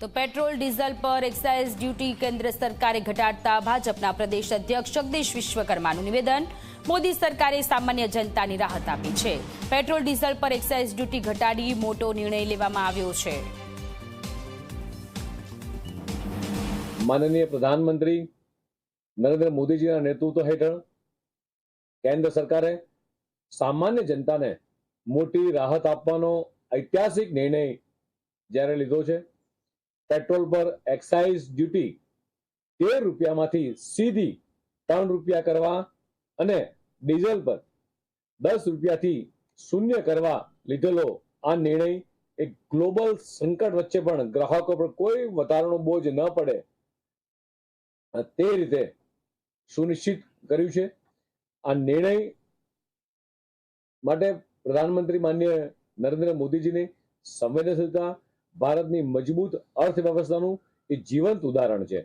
તો petrol diesel પર excise duty કેન્દ્ર સરકારે ઘટાડતા ભાજપના પ્રદેશ અધ્યક્ષ જગદીશ વિશ્વકર્માનું નિવેદન। મોદી સરકારે સામાન્ય જનતાની રાહત આપી છે। પેટ્રોલ ડીઝલ પર એક્સાઇઝ ડ્યુટી ઘટાડી મોટો નિર્ણય લેવામાં આવ્યો છે। माननीय प्रधानमंत्री नरेंद्र मोदी जी नेतृत्व हेठळ केंद्र सरकारे सामान्य जनता ने मोटी राहत आपवानो ऐतिहासिक निर्णय જ્યારે લીધો છે। पेट्रोल पर एक्साइज ड्यूटी 13 રૂપિયામાંથી સીધી 3 રૂપિયા કરવા અને ડીઝલ પર 10 રૂપિયાથી શૂન્ય કરવા લીધેલો આ નિર્ણય એક ગ્લોબલ સંકટ વચ્ચે પણ ગ્રાહકો પર કોઈ વધારાનો બોજ ન પડે તે રીતે સુનિશ્ચિત કર્યું છે। આ નિર્ણય માટે પ્રધાનમંત્રી માનનીય નરેન્દ્ર મોદીજીની સંવેદનશીલતા ભારતની મજબૂત અર્થવ્યવસ્થાનું એ જીવંત ઉદાહરણ છે।